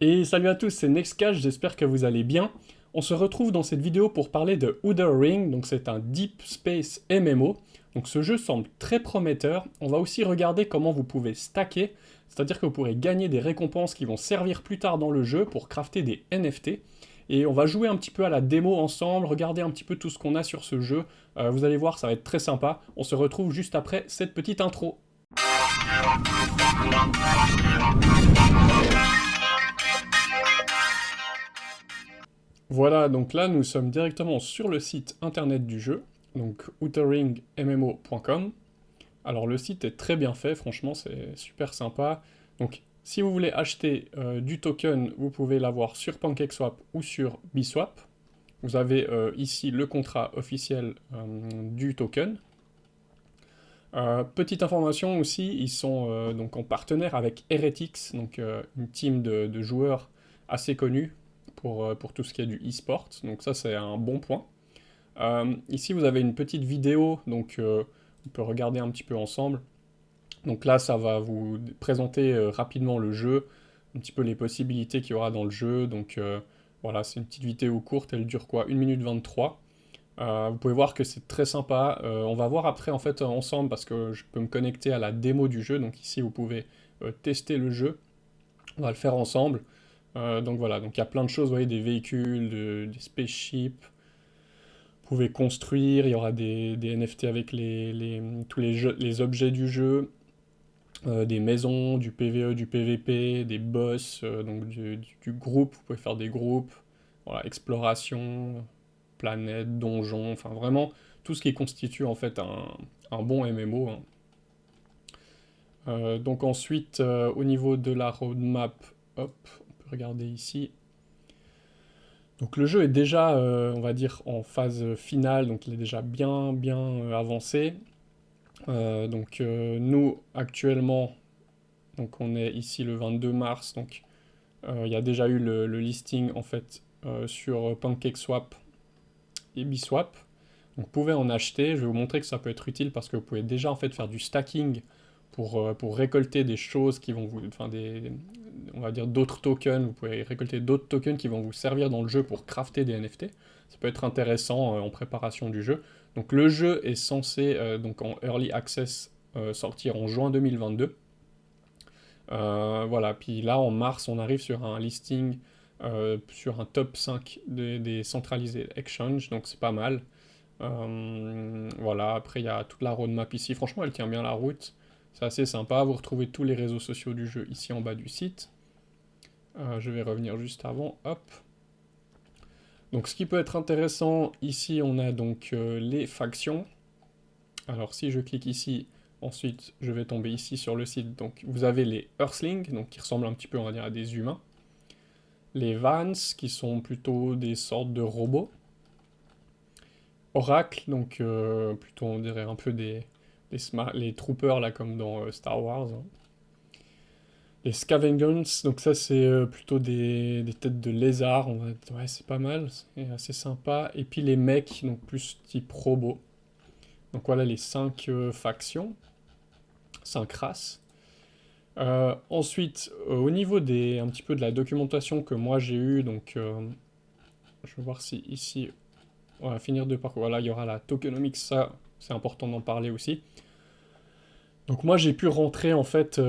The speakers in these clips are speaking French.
Et salut à tous, c'est Nextcash, j'espère que vous allez bien. On se retrouve dans cette vidéo pour parler de Outer Ring, donc c'est un Deep Space MMO. Donc ce jeu semble très prometteur. On va aussi regarder comment vous pouvez stacker, c'est-à-dire que vous pourrez gagner des récompenses qui vont servir plus tard dans le jeu pour crafter des NFT. Et on va jouer un petit peu à la démo ensemble, regarder un petit peu tout ce qu'on a sur ce jeu. Vous allez voir, ça va être très sympa. On se retrouve juste après cette petite intro. Voilà, donc là nous sommes directement sur le site internet du jeu, donc outerringmmo.com. Alors le site est très bien fait, franchement c'est super sympa. Donc si vous voulez acheter du token, vous pouvez l'avoir sur PancakeSwap ou sur Biswap. Vous avez ici le contrat officiel du token. Petite information aussi, ils sont donc en partenaire avec Heretics, donc une team de joueurs assez connus pour tout ce qui est du e-sport, donc ça c'est un bon point. Ici vous avez une petite vidéo, donc on peut regarder un petit peu ensemble. Donc là ça va vous présenter rapidement le jeu, un petit peu les possibilités qu'il y aura dans le jeu, donc voilà, c'est une petite vidéo courte, elle dure quoi, 1 minute 23. Vous pouvez voir que c'est très sympa. On va voir après en fait ensemble parce que je peux me connecter à la démo du jeu. Donc ici vous pouvez tester le jeu. On va le faire ensemble. Donc voilà, donc il y a plein de choses, vous voyez, des véhicules, des spaceships. Vous pouvez construire, il y aura des NFT avec tous les objets du jeu, des maisons, du PvE, du PvP, des boss, donc du groupe, vous pouvez faire des groupes, voilà, exploration, planète, donjon, enfin vraiment tout ce qui constitue en fait un bon MMO, hein. Donc ensuite, au niveau de la roadmap, hop, on peut regarder ici. Donc le jeu est déjà, on va dire, en phase finale, donc il est déjà bien avancé. Nous, actuellement, donc on est ici le 22 mars, donc il y a déjà eu le listing en fait sur PancakeSwap et Biswap. Donc vous pouvez en acheter, je vais vous montrer que ça peut être utile parce que vous pouvez déjà en fait faire du stacking pour récolter des choses qui vont vous, enfin on va dire d'autres tokens, vous pouvez récolter d'autres tokens qui vont vous servir dans le jeu pour crafter des NFT. Ça peut être intéressant en préparation du jeu. Donc le jeu est censé, donc en Early Access, sortir en juin 2022. Voilà, puis là en mars on arrive sur un listing, sur un top 5 des centralisés exchange, donc c'est pas mal. Voilà, après il y a toute la roadmap ici. Franchement, elle tient bien la route. C'est assez sympa. Vous retrouvez tous les réseaux sociaux du jeu ici en bas du site. Je vais revenir juste avant. Hop. Donc, ce qui peut être intéressant, ici, on a donc les factions. Alors, si je clique ici, ensuite, je vais tomber ici sur le site. Donc, vous avez les Earthlings, donc qui ressemblent un petit peu, on va dire, à des humains. Les Vans, qui sont plutôt des sortes de robots. Oracle, donc plutôt on dirait un peu les troopers là comme dans Star Wars, hein. Les Scavengers, donc ça c'est plutôt des têtes de lézard, ouais c'est pas mal, c'est assez sympa. Et puis les mecs, donc plus type robot. Donc voilà les 5 factions, 5 races. Ensuite, au niveau un petit peu de la documentation que moi j'ai eue, donc je vais voir si ici on va finir de parcourir. Voilà, il y aura la tokenomics, ça, c'est important d'en parler aussi. Donc moi j'ai pu rentrer en fait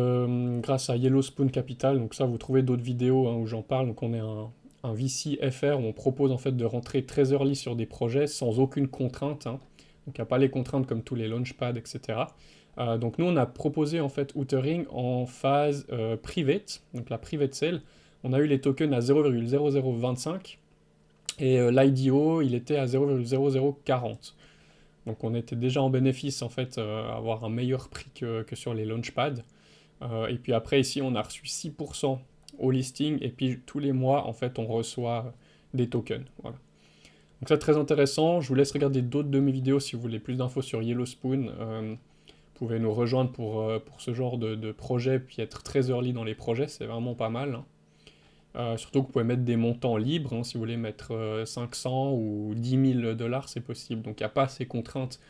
grâce à Yellow Spoon Capital, donc ça vous trouvez d'autres vidéos hein, où j'en parle, donc on est un VC FR où on propose en fait de rentrer très early sur des projets sans aucune contrainte, hein. Donc il n'y a pas les contraintes comme tous les launchpads, etc. Donc nous on a proposé en fait Outering en phase private, donc la private sale. On a eu les tokens à 0,0025 et l'IDO il était à 0,0040. Donc on était déjà en bénéfice en fait à avoir un meilleur prix que sur les launchpads. Et puis après ici on a reçu 6% au listing et puis tous les mois en fait on reçoit des tokens. Voilà. Donc c'est très intéressant. Je vous laisse regarder d'autres de mes vidéos si vous voulez plus d'infos sur Yellow Spoon. Vous pouvez nous rejoindre pour ce genre de projet puis être très early dans les projets, c'est vraiment pas mal, hein. Surtout que vous pouvez mettre des montants libres, hein, si vous voulez mettre 500 ou 10 000 dollars, c'est possible. Donc il n'y a pas ces contraintes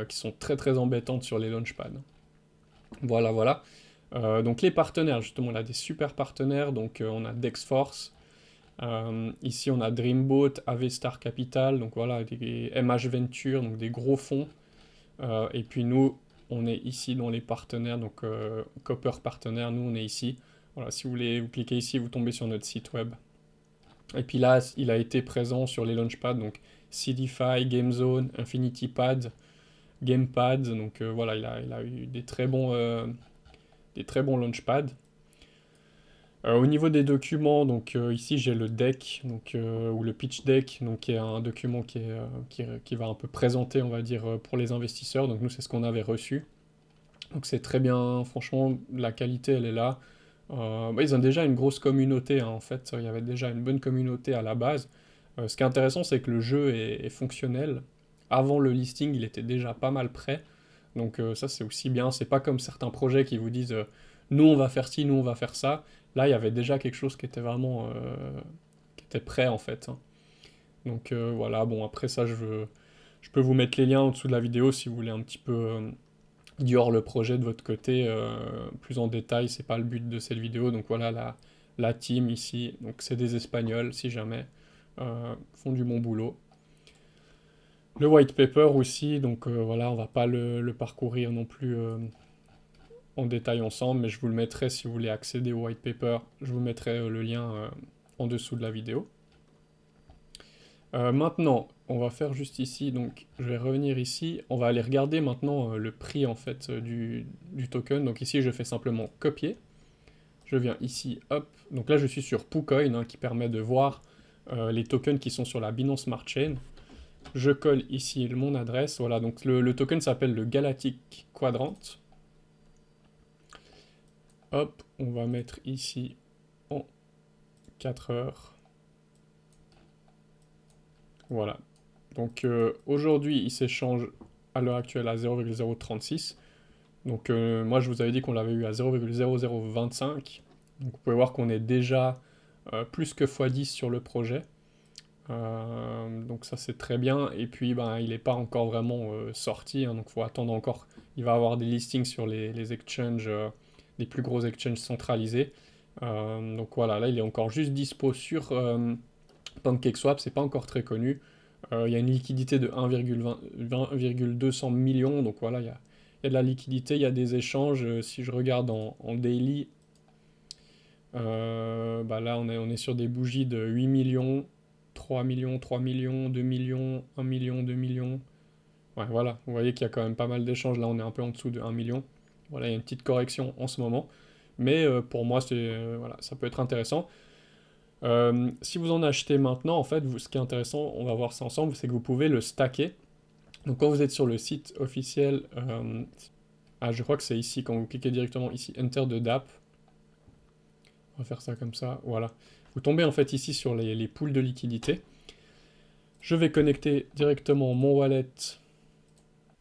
qui sont très embêtantes sur les launchpads. Voilà, voilà. Donc les partenaires, justement, on a des super partenaires, donc on a Dexforce, ici on a Dreamboat, Avestar Capital, donc voilà, des MH Venture, donc des gros fonds. Et puis nous, on est ici dans les partenaires, donc Copper Partenaire, nous on est ici. Voilà, si vous voulez, vous cliquez ici, vous tombez sur notre site web. Et puis là, il a été présent sur les launchpads, donc CDFI, GameZone, InfinityPad, GamePad, donc voilà, il a eu des très bons launchpads. Au niveau des documents, donc ici j'ai le deck, donc, ou le pitch deck, donc qui est un document qui va un peu présenter, on va dire, pour les investisseurs. Donc nous c'est ce qu'on avait reçu. Donc c'est très bien, franchement, la qualité elle est là. Ils ont déjà une grosse communauté, hein, en fait, il y avait déjà une bonne communauté à la base. Ce qui est intéressant, c'est que le jeu est fonctionnel. Avant le listing, il était déjà pas mal prêt. Donc ça, c'est aussi bien. C'est pas comme certains projets qui vous disent nous, on va faire ci, nous, on va faire ça. Là, il y avait déjà quelque chose qui était vraiment qui était prêt, en fait, hein. Donc voilà, bon, après ça, je peux vous mettre les liens en dessous de la vidéo si vous voulez un petit peu Dior le projet de votre côté plus en détail, c'est pas le but de cette vidéo. Donc voilà la team ici, donc c'est des Espagnols si jamais, font du bon boulot. Le white paper aussi, donc voilà, on va pas le parcourir non plus en détail ensemble, mais je vous le mettrai si vous voulez accéder au white paper, je vous mettrai le lien en dessous de la vidéo. Maintenant, on va faire juste ici, donc je vais revenir ici, on va aller regarder maintenant le prix en fait du token. Donc ici je fais simplement copier, je viens ici, hop, donc là je suis sur PooCoin hein, qui permet de voir les tokens qui sont sur la Binance Smart Chain. Je colle ici mon adresse, voilà, donc le token s'appelle le Galactic Quadrant. Hop, on va mettre ici en 4 heures. Voilà. Donc aujourd'hui, il s'échange à l'heure actuelle à 0,036. Donc moi, je vous avais dit qu'on l'avait eu à 0,0025. Donc vous pouvez voir qu'on est déjà plus que x10 sur le projet. Donc ça, c'est très bien. Et puis, ben, il n'est pas encore vraiment sorti. Hein, donc il faut attendre encore. Il va avoir des listings sur les exchanges, les plus gros exchanges centralisés. Donc voilà, là, il est encore juste dispo sur PancakeSwap. C'est pas encore très connu. Il y a une liquidité de 1,200 millions, donc voilà, il y a de la liquidité, il y a des échanges. Si je regarde en daily, bah là on est sur des bougies de 8 millions, 3 millions, 3 millions, 2 millions, 1 million, 2 millions. Ouais, voilà, vous voyez qu'il y a quand même pas mal d'échanges. Là on est un peu en dessous de 1 million. Voilà, il y a une petite correction en ce moment. Mais pour moi, voilà, ça peut être intéressant. Si vous en achetez maintenant, en fait, ce qui est intéressant, on va voir ça ensemble, c'est que vous pouvez le stacker. Donc quand vous êtes sur le site officiel, je crois que c'est ici, quand vous cliquez directement ici, Enter the DApp. On va faire ça comme ça, voilà. Vous tombez en fait ici sur les pools de liquidité. Je vais connecter directement mon wallet.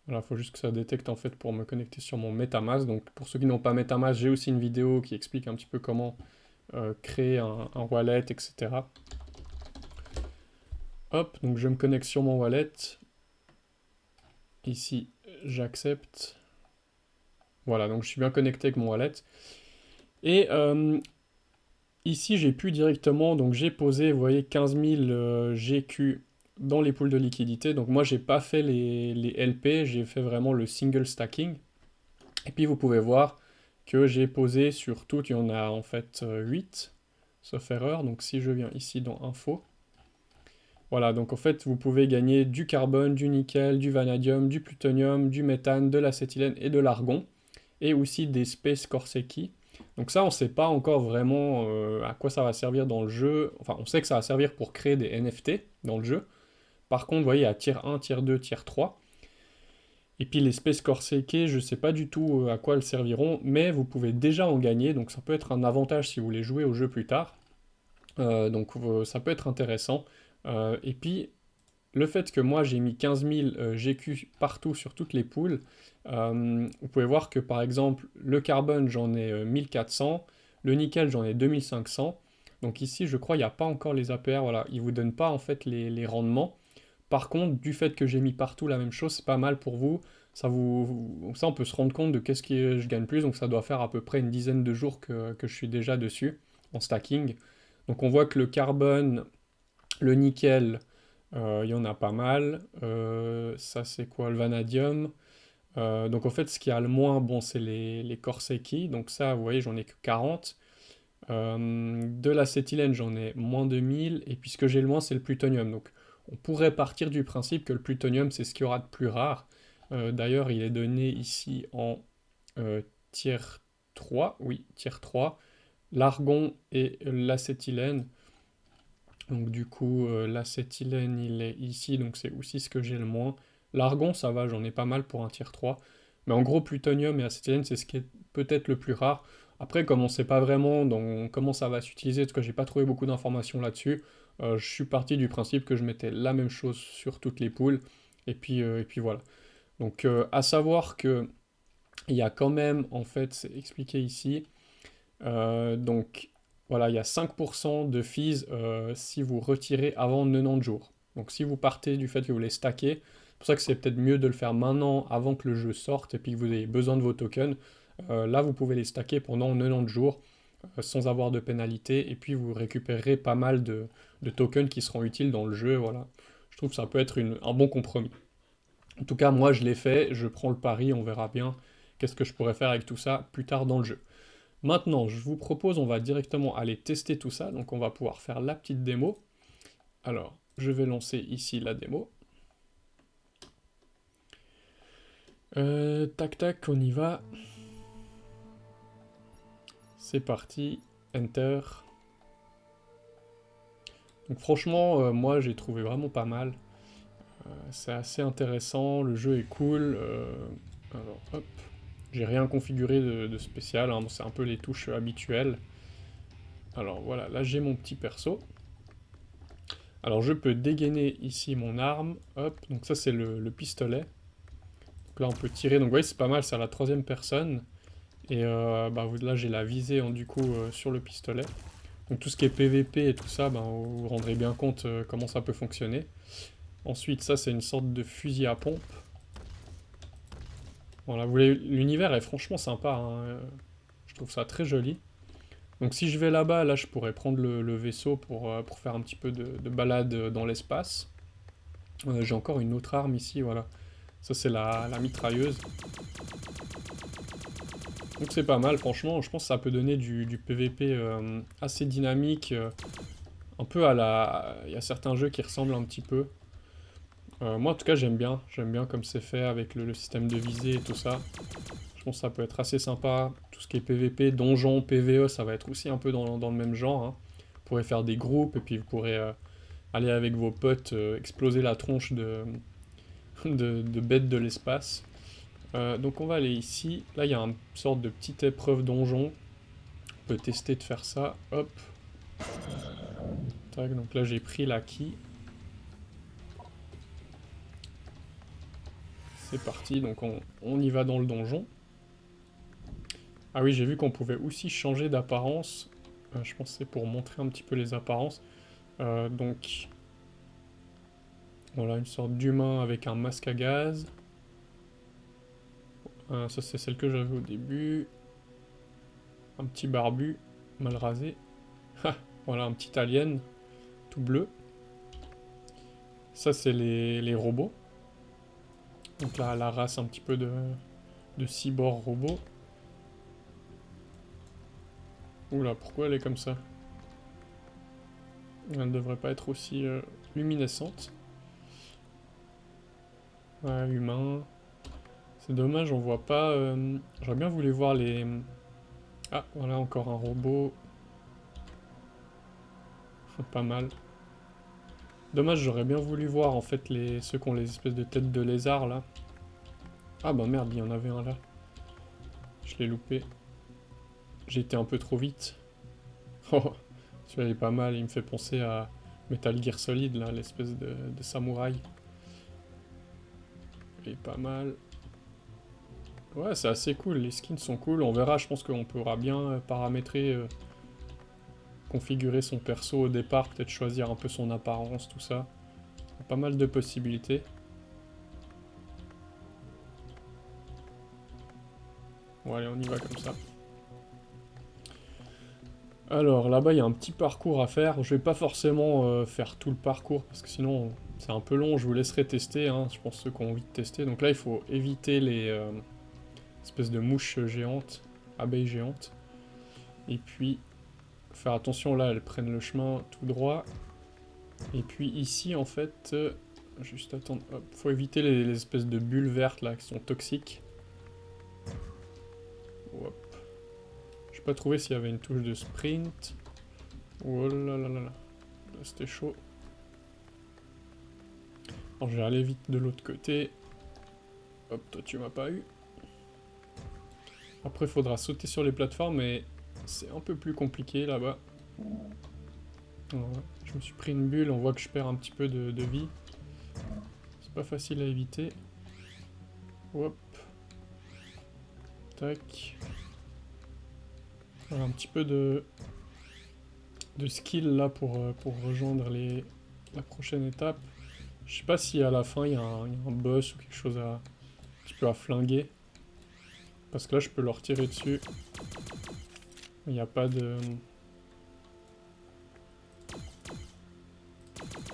Voilà, il faut juste que ça détecte en fait pour me connecter sur mon MetaMask. Donc pour ceux qui n'ont pas MetaMask, j'ai aussi une vidéo qui explique un petit peu comment créer un wallet, etc. Hop, donc je me connecte sur mon wallet. Ici, j'accepte. Voilà, donc je suis bien connecté avec mon wallet. Et ici, j'ai pu directement, donc j'ai posé, vous voyez, 15 000 GQ dans les pools de liquidité. Donc moi, j'ai pas fait les LP, j'ai fait vraiment le single stacking. Et puis vous pouvez voir que j'ai posé sur toutes, il y en a en fait 8, sauf erreur. Donc si je viens ici dans Info, voilà, donc en fait, vous pouvez gagner du carbone, du nickel, du vanadium, du plutonium, du méthane, de l'acétylène et de l'argon, et aussi des Space Korseki. Donc ça, on ne sait pas encore vraiment à quoi ça va servir dans le jeu. Enfin, on sait que ça va servir pour créer des NFT dans le jeu. Par contre, vous voyez, il y a tier 1, tier 2, tier 3. Et puis les Space Korseki, je ne sais pas du tout à quoi elles serviront, mais vous pouvez déjà en gagner, donc ça peut être un avantage si vous voulez jouer au jeu plus tard. Donc ça peut être intéressant. Et puis, le fait que moi j'ai mis 15 000 GQ partout sur toutes les poules, vous pouvez voir que par exemple le carbone j'en ai 1400, le nickel j'en ai 2500. Donc ici je crois il n'y a pas encore les APR, voilà, ils ne vous donnent pas en fait les rendements. Par contre, du fait que j'ai mis partout la même chose, c'est pas mal pour vous. Donc ça, on peut se rendre compte de qu'est-ce que je gagne plus. Donc ça doit faire à peu près une dizaine de jours que je suis déjà dessus, en stacking. Donc on voit que le carbone, le nickel, il y en a pas mal. Ça, c'est quoi? Le vanadium. Donc en fait, ce qui a le moins, bon, c'est les Korseki. Donc ça, vous voyez, j'en ai que 40. De l'acétylène, j'en ai moins de 1000. Et puis ce que j'ai le moins, c'est le plutonium. Donc on pourrait partir du principe que le plutonium, c'est ce qu'il y aura de plus rare. D'ailleurs, il est donné ici en tier 3. Oui, tier 3. L'argon et l'acétylène. Donc du coup, l'acétylène, il est ici, donc c'est aussi ce que j'ai le moins. L'argon, ça va, j'en ai pas mal pour un tier 3. Mais en gros, plutonium et acétylène, c'est ce qui est peut-être le plus rare. Après, comme on ne sait pas vraiment comment ça va s'utiliser, parce que j'ai pas trouvé beaucoup d'informations là-dessus, je suis parti du principe que je mettais la même chose sur toutes les poules. Et puis voilà. Donc à savoir que il y a quand même, en fait, c'est expliqué ici, donc voilà, il y a 5% de fees si vous retirez avant 90 jours. Donc si vous partez du fait que vous les stackez, c'est pour ça que c'est peut-être mieux de le faire maintenant avant que le jeu sorte et puis que vous ayez besoin de vos tokens. Là, vous pouvez les stacker pendant 90 jours sans avoir de pénalité et puis vous récupérerez pas mal de tokens qui seront utiles dans le jeu. Voilà. Je trouve que ça peut être un bon compromis. En tout cas, moi je l'ai fait, je prends le pari, on verra bien qu'est-ce que je pourrais faire avec tout ça plus tard dans le jeu. Maintenant, je vous propose, on va directement aller tester tout ça, donc on va pouvoir faire la petite démo. Alors, je vais lancer ici la démo. Tac tac, on y va. C'est parti, Enter. Donc franchement, moi j'ai trouvé vraiment pas mal. C'est assez intéressant, le jeu est cool. Alors hop, j'ai rien configuré de spécial, hein, c'est un peu les touches habituelles. Alors voilà, là j'ai mon petit perso. Alors je peux dégainer ici mon arme, hop, donc ça c'est le pistolet. Donc là on peut tirer, donc vous voyez c'est pas mal, c'est à la troisième personne. Et bah, là j'ai la visée du coup sur le pistolet. Donc tout ce qui est PVP et tout ça, bah, vous vous rendrez bien compte comment ça peut fonctionner. Ensuite ça c'est une sorte de fusil à pompe. Voilà, l'univers est franchement sympa, hein. Je trouve ça très joli. Donc si je vais là-bas, là je pourrais prendre le vaisseau pour faire un petit peu de balade dans l'espace. J'ai encore une autre arme ici, voilà. Ça c'est la mitrailleuse. Donc c'est pas mal, franchement, je pense que ça peut donner du PVP assez dynamique. Un peu à la... Il y a certains jeux qui ressemblent un petit peu. Moi en tout cas j'aime bien comme c'est fait avec le système de visée et tout ça. Je pense que ça peut être assez sympa. Tout ce qui est PVP, donjon, PVE, ça va être aussi un peu dans le même genre, hein. Vous pourrez faire des groupes et puis vous pourrez aller avec vos potes exploser la tronche de bêtes de l'espace. Donc on va aller ici. Là il y a une sorte de petite épreuve donjon. On peut tester de faire ça. Hop. Tac, donc là j'ai pris la key. C'est parti, donc on y va dans le donjon. Ah oui, j'ai vu qu'on pouvait aussi changer d'apparence. Je pense que c'est pour montrer un petit peu les apparences. Donc, voilà, une sorte d'humain avec un masque à gaz. Ça, c'est celle que j'avais au début. Un petit barbu, mal rasé. Voilà, un petit alien, tout bleu. Ça, c'est les robots. Donc là, la race un petit peu de cyborg robot. Oula, pourquoi elle est comme ça? Elle ne devrait pas être aussi luminescente. Ouais, humain. C'est dommage, on voit pas... J'aurais bien voulu voir les... Ah, voilà, encore un robot. Pas mal. Dommage, j'aurais bien voulu voir, en fait, ceux qui ont les espèces de têtes de lézard, là. Ah bah merde, il y en avait un là. Je l'ai loupé. J'ai été un peu trop vite. Oh, celui-là, il est pas mal, il me fait penser à Metal Gear Solid, là, l'espèce de samouraï. Il est pas mal. Ouais, c'est assez cool, les skins sont cool. On verra, je pense qu'on pourra bien paramétrer, configurer son perso au départ, peut-être choisir un peu son apparence, tout ça. Pas mal de possibilités. Bon allez, on y va comme ça. Alors là-bas il y a un petit parcours à faire. Je vais pas forcément faire tout le parcours parce que sinon c'est un peu long. Je vous laisserai tester, hein. Je pense ceux qui ont envie de tester. Donc là il faut éviter les espèces de mouches géantes, abeilles géantes. Et puis faire attention là, elles prennent le chemin tout droit. Et puis ici en fait, juste attendre, hop, faut éviter les espèces de bulles vertes là qui sont toxiques. Hop. J'ai pas trouvé s'il y avait une touche de sprint. Oh là là là là. Là c'était chaud. Alors je vais aller vite de l'autre côté. Hop, toi tu m'as pas eu. Après il faudra sauter sur les plateformes mais c'est un peu plus compliqué là-bas. Ouais, je me suis pris une bulle, on voit que je perds un petit peu de vie. C'est pas facile à éviter. Hop. Tac. Voilà, un petit peu de skill là pour rejoindre la prochaine étape. Je sais pas si à la fin il y a un boss ou quelque chose un petit peu à flinguer. Parce que là je peux leur tirer dessus. Il n'y a pas de...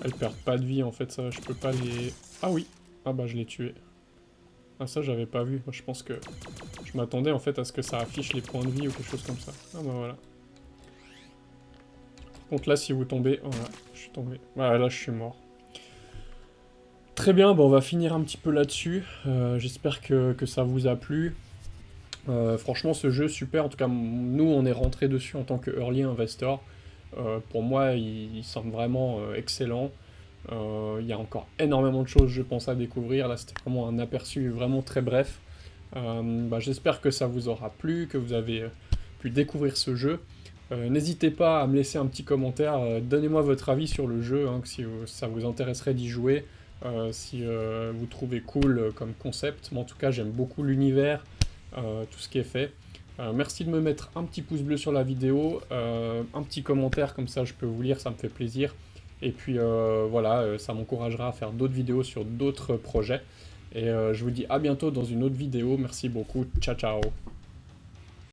Elles perdent pas de vie en fait, ça je peux pas les... Ah oui. Ah bah je l'ai tué. Ah ça j'avais pas vu, moi je pense que... Je m'attendais en fait à ce que ça affiche les points de vie ou quelque chose comme ça. Ah bah voilà. Par contre là si vous tombez... Voilà, je suis tombé. Voilà, là je suis mort. Très bien, bon, on va finir un petit peu là-dessus. J'espère que ça vous a plu. Franchement ce jeu super, en tout cas nous on est rentré dessus en tant que early investor. Pour moi il semble vraiment excellent. Il y a encore énormément de choses je pense à découvrir. Là c'était vraiment un aperçu vraiment très bref. J'espère que ça vous aura plu, que vous avez pu découvrir ce jeu. N'hésitez pas à me laisser un petit commentaire, donnez-moi votre avis sur le jeu, hein, si ça vous intéresserait d'y jouer, si vous trouvez cool comme concept. Mais en tout cas j'aime beaucoup l'univers, tout ce qui est fait. Merci de me mettre un petit pouce bleu sur la vidéo, un petit commentaire, comme ça je peux vous lire, ça me fait plaisir. Et puis voilà, ça m'encouragera à faire d'autres vidéos sur d'autres projets. Et je vous dis à bientôt dans une autre vidéo. Merci beaucoup. Ciao, ciao.